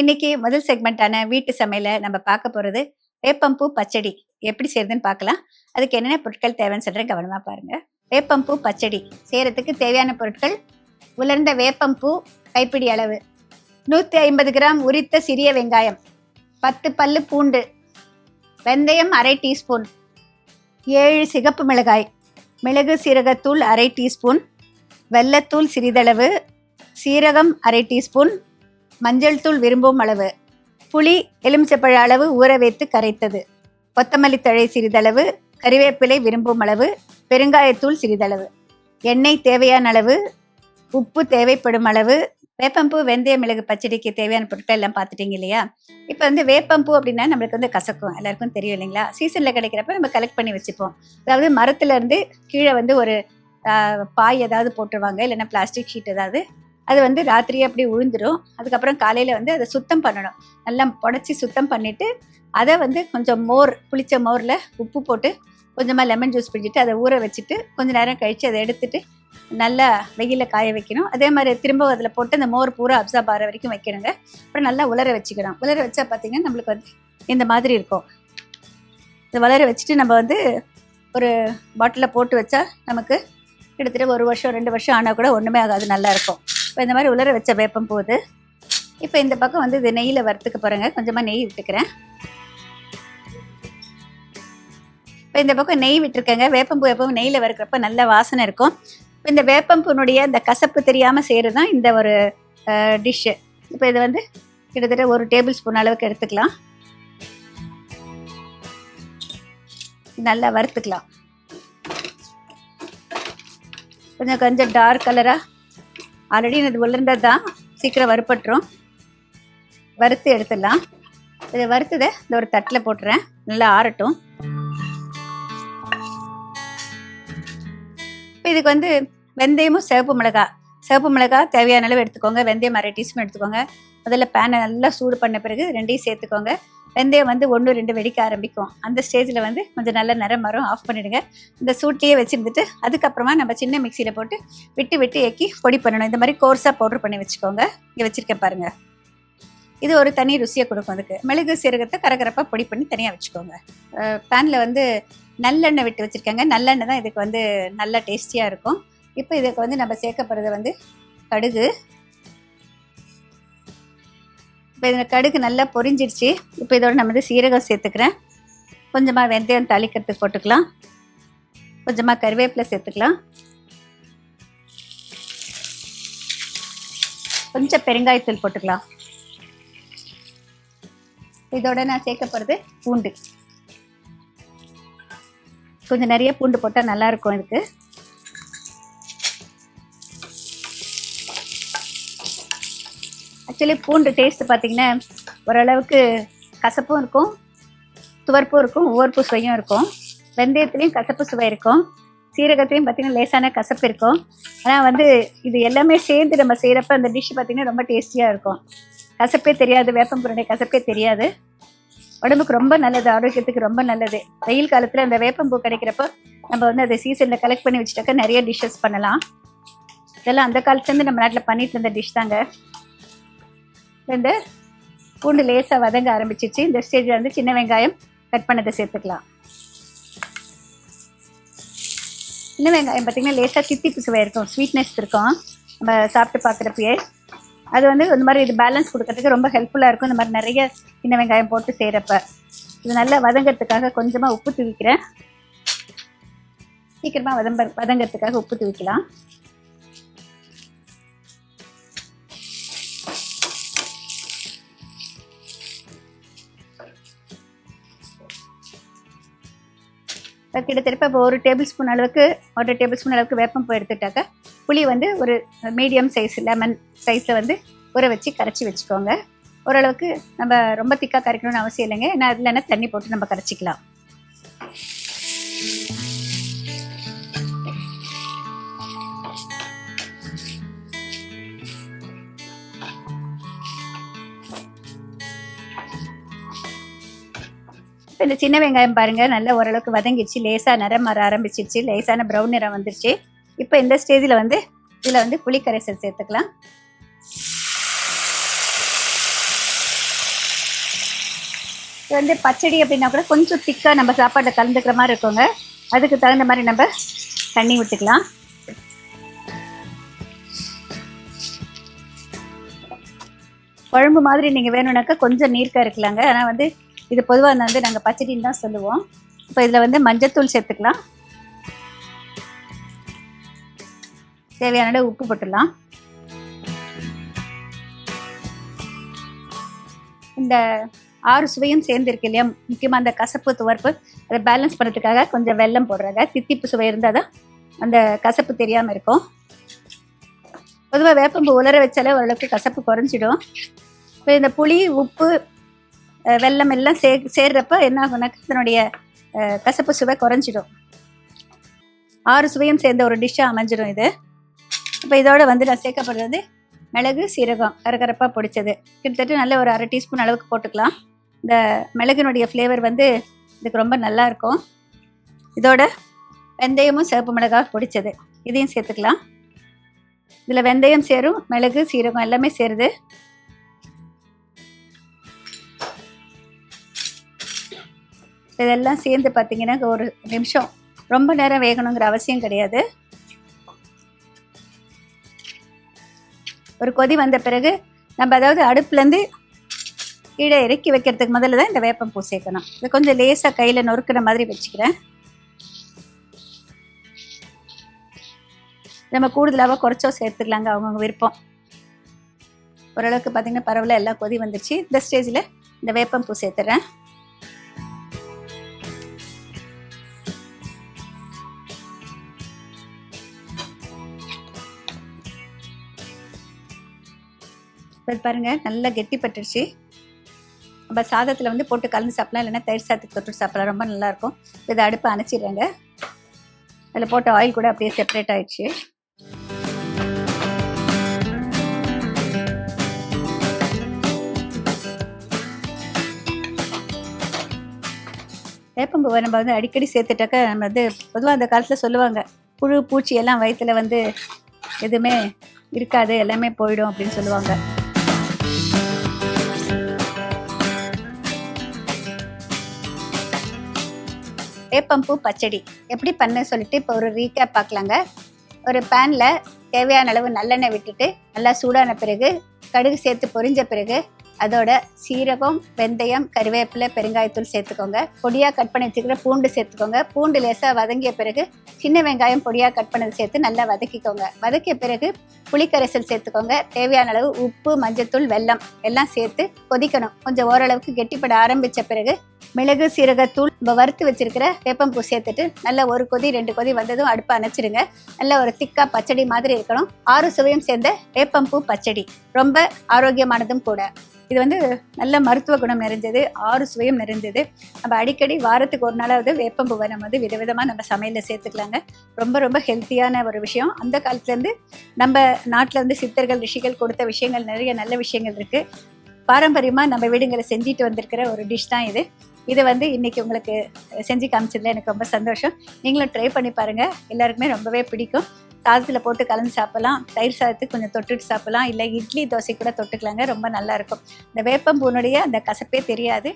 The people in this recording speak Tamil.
இன்னைக்கு முதல் செக்மெண்ட்டான வீட்டு சமையல நம்ம பார்க்க போறது வேப்பம்பூ பச்சடி எப்படி செய்யறதுன்னு பார்க்கலாம். அதுக்கு என்னென்ன பொருட்கள் தேவைன்னு சொல்றேன், கவனமா பாருங்க. வேப்பம்பூ பச்சடி செய்யறதுக்கு தேவையான பொருட்கள்: உலர்ந்த வேப்பம்பூ கைப்பிடி அளவு, 150 கிராம் உரித்த சிறிய வெங்காயம், 10 பல்லு பூண்டு, வெந்தயம் அரை டீஸ்பூன், 7 சிகப்பு மிளகாய், மிளகு சீரகத்தூள் அரை டீஸ்பூன், வெல்லத்தூள் சிறிதளவு, சீரகம் அரை டீஸ்பூன், மஞ்சள் தூள் விரும்பும் அளவு, புளி எலுமிச்சப்பழ அளவு ஊற வைத்து கரைத்தது, கொத்தமல்லி தழை சிறிதளவு, கறிவேப்பிலை விரும்பும் அளவு, பெருங்காயத்தூள் சிறிதளவு, எண்ணெய் தேவையான அளவு, உப்பு தேவைப்படும் அளவு. வேப்பம்பூ வெந்தய மிளகு பச்சடிக்கு தேவையான பொருட்கள் எல்லாம் பார்த்துட்டீங்க இல்லையா? இப்போ வேப்பம்பூ அப்படின்னா நம்மளுக்கு கசக்கும், எல்லாருக்கும் தெரியும் இல்லைங்களா? சீசனில் கிடைக்கிறப்ப நம்ம கலெக்ட் பண்ணி வச்சுப்போம். அதாவது மரத்துலேருந்து கீழே ஒரு பாய் ஏதாவது போட்டுருவாங்க, இல்லைன்னா பிளாஸ்டிக் ஷீட் ஏதாவது. அது ராத்திரியே அப்படி உழுந்துடும். அதுக்கப்புறம் காலையில் அதை சுத்தம் பண்ணணும். நல்லா புடச்சி சுத்தம் பண்ணிவிட்டு அதை கொஞ்சம் புளிச்ச மோரில் உப்பு போட்டு கொஞ்சமாக லெமன் ஜூஸ் பிடிச்சிட்டு அதை ஊற வச்சுட்டு கொஞ்சம் நேரம் கழித்து அதை எடுத்துட்டு நல்லா வெயிலில் காய வைக்கணும். அதே மாதிரி திரும்ப அதில் போட்டு அந்த மோர் பூரா அப்சார்ப் ஆகிற வரைக்கும் வைக்கணுங்க. அப்புறம் நல்லா உலர வச்சுக்கணும். உலர வச்சா பார்த்திங்கன்னா நம்மளுக்கு இந்த மாதிரி இருக்கும். இதை வளர வச்சுட்டு நம்ம ஒரு பாட்டிலில் போட்டு வச்சா நமக்கு கிட்டத்தட்ட 1 வருஷம் 2 வருஷம் ஆனால் கூட ஒன்றுமே ஆகாது, நல்லாயிருக்கும். இப்போ இந்த மாதிரி உலர வச்ச வேப்பம் போகுது. இப்போ இந்த பக்கம் இது நெய்யில் வறுத்துக்க போகிறேங்க. கொஞ்சமாக நெய் விட்டுக்கிறேன். இப்போ இந்த பக்கம் நெய் விட்டுருக்கேங்க. வேப்பம்பூ எப்பவும் நெய்யில் வறுக்கிறப்ப நல்ல வாசனை இருக்கும். இப்போ இந்த வேப்பம்பூனுடைய இந்த கசப்பு தெரியாமல் செய்கிறது தான் இந்த ஒரு டிஷ்ஷு. இப்போ இது கிட்டத்தட்ட 1 டேபிள் ஸ்பூன் அளவுக்கு எடுத்துக்கலாம். நல்லா வறுத்துக்கலாம். கொஞ்சம் டார்க் கலராக, ஆல்ரெடி இது உலர்ந்தது தான், சீக்கிரம் வறுப்பட்டுரும். வறுத்து எடுத்துடலாம். இதை வறுத்ததை இந்த ஒரு தட்டில் போட்டுறேன், நல்லா ஆறட்டும். இப்போ இதுக்கு வெந்தயமும் சிவப்பு மிளகா தேவையான அளவு எடுத்துக்கோங்க. வெந்தயம் அரை டீஸ்பூன் எடுத்துக்கோங்க. முதல்ல பேனை நல்லா சூடு பண்ண பிறகு ரெண்டையும் சேர்த்துக்கோங்க. வெந்தயம் 1-2 வெடிக்க ஆரம்பிக்கும். அந்த ஸ்டேஜில் கொஞ்சம் நல்ல நிறம் வரும், ஆஃப் பண்ணிவிடுங்க. இந்த சூட்லேயே வச்சுருந்துட்டு அதுக்கப்புறமா நம்ம சின்ன மிக்சியில் போட்டு விட்டு ஏக்கி பொடி பண்ணணும். இந்த மாதிரி கோர்ஸாக பவுட்ரு பண்ணி வச்சுக்கோங்க. இங்கே வச்சுருக்கேன் பாருங்கள். இது ஒரு தனி ருசியை கொடுக்கும். அதுக்கு மிளகு சீரகத்தை கரகரப்பாக பொடி பண்ணி தனியாக வச்சுக்கோங்க. பேனில் நல்லெண்ணெய் விட்டு வச்சுருக்கேங்க. நல்லெண்ணெய் தான் இதுக்கு நல்லா டேஸ்டியாக இருக்கும். இப்போ இதுக்கு நம்ம சேர்க்கப்படுறது கடுகு. இப்போ இதில் கடுகு நல்லா பொரிஞ்சிடுச்சு. இப்போ இதோட நம்ம சீரகம் சேர்த்துக்கிறேன். கொஞ்சமாக வெந்தயம் தாளிக்கிறதுக்கு போட்டுக்கலாம். கொஞ்சமாக கறிவேப்பிலை சேர்த்துக்கலாம். கொஞ்சம் பெருங்காயத்தூள் போட்டுக்கலாம். இதோட நான் சேர்க்க போகிறது பூண்டு. கொஞ்சம் நிறைய பூண்டு போட்டால் நல்லாயிருக்கும். இதுக்கு ஆக்சுவலி பூண்டு டேஸ்ட்டு பார்த்திங்கன்னா ஓரளவுக்கு கசப்பும் இருக்கும், துவர்ப்பும் இருக்கும், உவர்ப்பு சுவையும் இருக்கும். வெந்தயத்துலேயும் கசப்பு சுவை இருக்கும், சீரகத்துலேயும் பார்த்திங்கன்னா லேசான கசப்பு இருக்கும். ஆனால் இது எல்லாமே சேர்ந்து நம்ம செய்கிறப்ப அந்த டிஷ் பார்த்திங்கன்னா ரொம்ப டேஸ்டியாக இருக்கும். கசப்பே தெரியாது, வேப்பம்பூனுடைய கசப்பே தெரியாது. உடம்புக்கு ரொம்ப நல்லது, ஆரோக்கியத்துக்கு ரொம்ப நல்லது. வெயில் காலத்தில் அந்த வேப்பம்பூ கிடைக்கிறப்போ நம்ம அதை சீசனில் கலெக்ட் பண்ணி வச்சுட்டாக்கா நிறைய டிஷ்ஷஸ் பண்ணலாம். இதெல்லாம் அந்த காலத்துலேருந்து நம்ம நாட்டில் பண்ணிட்டு இருந்த டிஷ் தாங்க. இந்த பூண்டு லேசாக வதங்க ஆரம்பிச்சிச்சு. இந்த ஸ்டேஜில் சின்ன வெங்காயம் கட் பண்ணதை சேர்த்துக்கலாம். சின்ன வெங்காயம் பார்த்திங்கன்னா லேசாக தித்திப்பு சுவை இருக்கும், ஸ்வீட்னஸ் இருக்கும். நம்ம சாப்பிட்டு பார்க்குறப்பயே அது இந்த மாதிரி இது பேலன்ஸ் கொடுக்கறதுக்கு ரொம்ப ஹெல்ப்ஃபுல்லாக இருக்கும். இந்த மாதிரி நிறைய சின்ன வெங்காயம் போட்டு செய்கிறப்ப இது நல்லா வதங்கிறதுக்காக கொஞ்சமாக உப்பு தூவிக்கிறேன். சீக்கிரமாக வதங்கிறதுக்காக உப்பு தூவிக்கலாம். கிட்டத்தட்ட இப்போ 1 டேபிள் ஸ்பூன் அளவுக்கு 1.5 டேபிள் ஸ்பூன் அளவுக்கு வேப்பம்பூ எடுத்துட்டாக்க புளி ஒரு மீடியம் சைஸ் லெமன் சைஸில் ஊற வச்சு கரைச்சி வச்சுக்கோங்க. ஓரளவுக்கு நம்ம ரொம்ப திக்காக கரைக்கணும்னு அவசியம் இல்லைங்க. ஏன்னா அதில் தண்ணி போட்டு நம்ம கரைச்சிக்கலாம். இப்போ இந்த சின்ன வெங்காயம் பாருங்கள் நல்லா ஓரளவுக்கு வதங்கிடுச்சு, லேசாக நிறம் மாற ஆரம்பிச்சிருச்சு, லேசான ப்ரௌன் நிறம் வந்துருச்சு. இப்போ இந்த ஸ்டேஜில் இதில் புளி கரைசல் சேர்த்துக்கலாம். இது வந்து பச்சடி அப்படின்னா கூட கொஞ்சம் திக்காக நம்ம சாப்பாட்டில் கலந்துக்கிற மாதிரி இருக்குங்க. அதுக்கு தகுந்த மாதிரி நம்ம தண்ணி விட்டுக்கலாம். குழம்பு மாதிரி நீங்கள் வேணும்னாக்கா கொஞ்சம் நீர்க்காக இருக்கலாங்க. ஆனால் வந்து இது பொதுவாக வந்து நாங்கள் பச்சடின்னு தான் சொல்லுவோம். இப்போ இதில் வந்து மஞ்சத்தூள் சேர்த்துக்கலாம். தேவையான உப்பு போட்டுடலாம். இந்த 6 சுவையும் சேர்ந்துருக்கு இல்லையா, முக்கியமாக அந்த கசப்பு துவர்ப்பு அதை பேலன்ஸ் பண்ணுறதுக்காக கொஞ்சம் வெல்லம் போடுறாங்க. தித்திப்பு சுவை இருந்தால் தான் அந்த கசப்பு தெரியாமல் இருக்கும். பொதுவாக வேப்பம்பு உலர வச்சாலே ஓரளவுக்கு கசப்பு குறைஞ்சிடும். இப்போ இந்த புளி, உப்பு, வெல்லம் எல்லாம் சேர்றப்ப என்ன ஆகும்னாக்கா இதனுடைய கசப்பு சுவை குறைஞ்சிடும். 6 சுவையும் சேர்ந்த ஒரு டிஷ்ஷாக அமைஞ்சிடும் இது. இப்போ இதோட வந்து நான் சேர்க்கப்படுறது மிளகு, சீரகம் கரகரப்பாக பொடிச்சது. கிட்டத்தட்ட நல்ல ஒரு 1/2 டீஸ்பூன் அளவுக்கு போட்டுக்கலாம். இந்த மிளகினுடைய ஃப்ளேவர் வந்து இதுக்கு ரொம்ப நல்லா இருக்கும். இதோட வெந்தயமும் சிவப்பு மிளகாய் பொடிச்சது இதையும் சேர்த்துக்கலாம். இதில் வெந்தயம் சேரும், மிளகு, சீரகம் எல்லாமே சேருது. இதெல்லாம் சேர்ந்து பார்த்தீங்கன்னா ஒரு நிமிஷம், ரொம்ப நேரம் வேகணுங்கிற அவசியம் கிடையாது. ஒரு கொதி வந்த பிறகு நம்ம அதாவது அடுப்புலேருந்து கீழே இறக்கி வைக்கிறதுக்கு முதல்ல தான் இந்த வேப்பம்பூ சேர்க்கணும். இது கொஞ்சம் லேசாக கையில் நொறுக்கிற மாதிரி வச்சுக்கிறேன். நம்ம கூடுதலாக குறைச்சோ சேர்த்துக்கலாங்க, அவங்கவுங்க விருப்பம். ஓரளவுக்கு பார்த்தீங்கன்னா பரவாயில்ல, எல்லாம் கொதி வந்துருச்சு. இந்த ஸ்டேஜில் இந்த வேப்பம்பூ சேர்த்துறேன். இப்போ பாருங்கள் நல்லா கெட்டிப்பட்டுருச்சு. நம்ம சாதத்தில் வந்து போட்டு கலந்து சாப்பிடலாம், இல்லைன்னா தயிர் சாதத்துக்கு தொட்டு சாப்பிடலாம், ரொம்ப நல்லாயிருக்கும். இதை அடுப்பை அணைச்சிடுறேங்க. அதில் போட்ட ஆயில் கூட அப்படியே செப்பரேட் ஆயிடுச்சு. வேப்பம்பூவை நம்ம வந்து அடிக்கடி சேர்த்துட்டாக்க நம்ம வந்து பொதுவாக அந்த காலத்தில் சொல்லுவாங்க, புழு பூச்சி எல்லாம் வயிற்றுல வந்து எதுவுமே இருக்காது, எல்லாமே போயிடும் அப்படின்னு சொல்லுவாங்க. வேப்பம்பூ பச்சடி எப்படி பண்ண சொல்லிட்டு இப்போ ஒரு ரீகேப் பார்க்கலாங்க. ஒரு பேனில் தேவையான அளவு நல்லெண்ணெய் விட்டுட்டு நல்லா சூடான பிறகு கடுகு சேர்த்து பொரிஞ்ச பிறகு அதோட சீரகம், வெந்தயம், கறிவேப்பிலை, பெருங்காயத்தூள் சேர்த்துக்கோங்க. பொடியாக கட் பண்ணி வச்சுக்கிற பூண்டு சேர்த்துக்கோங்க. பூண்டு லேசாக வதங்கிய பிறகு சின்ன வெங்காயம் பொடியாக கட் பண்ணது சேர்த்து நல்லா வதக்கிக்கோங்க. வதக்கிய பிறகு புளிக்கரைசல் சேர்த்துக்கோங்க. தேவையான அளவு உப்பு, மஞ்சத்தூள், வெல்லம் எல்லாம் சேர்த்து கொதிக்கணும். கொஞ்சம் ஓரளவுக்கு கெட்டிப்பட ஆரம்பித்த பிறகு மிளகு, சீரகத்தூள், நம்ம வறுத்து வச்சிருக்கிற வேப்பம்பூ சேர்த்துட்டு நல்லா ஒரு கொதி 2 கொதி வந்ததும் அடுப்பை அணைச்சிடுங்க. நல்லா ஒரு திக்காக பச்சடி மாதிரி இருக்கணும். 6 சுவையும் சேர்ந்த வேப்பம்பூ பச்சடி ரொம்ப ஆரோக்கியமானதும் கூட. இது வந்து நல்ல மருத்துவ குணம் நிறைஞ்சது, 6 சுவையும் நிறைஞ்சது. நம்ம அடிக்கடி வாரத்துக்கு ஒரு நாளாவது வேப்பம்பூவை நம்ம வந்து விதவிதமாக நம்ம சமையலில் சேர்த்துக்கலாங்க. ரொம்ப ரொம்ப ஹெல்த்தியான ஒரு விஷயம். அந்த காலத்துலேருந்து நம்ம நாட்டில் வந்து சித்தர்கள், ரிஷிகள் கொடுத்த விஷயங்கள், நிறைய நல்ல விஷயங்கள் இருக்குது. பாரம்பரியமாக நம்ம வீடுங்களை செஞ்சுட்டு வந்திருக்கிற ஒரு டிஷ் தான் இது. இதை வந்து இன்றைக்கி உங்களுக்கு செஞ்சு காமிச்சதில் எனக்கு ரொம்ப சந்தோஷம். நீங்களும் ட்ரை பண்ணி பாருங்கள், எல்லாருக்குமே ரொம்பவே பிடிக்கும். சாதத்தில் போட்டு கலந்து சாப்பிடலாம், தயிர் சாதத்துக்கு கொஞ்சம் தொட்டுட்டு சாப்பிடலாம், இல்லை இட்லி, தோசை கூட தொட்டுக்கலாங்க, ரொம்ப நல்லாயிருக்கும். இந்த வேப்பம்பூனுடைய அந்த கசப்பே தெரியாது.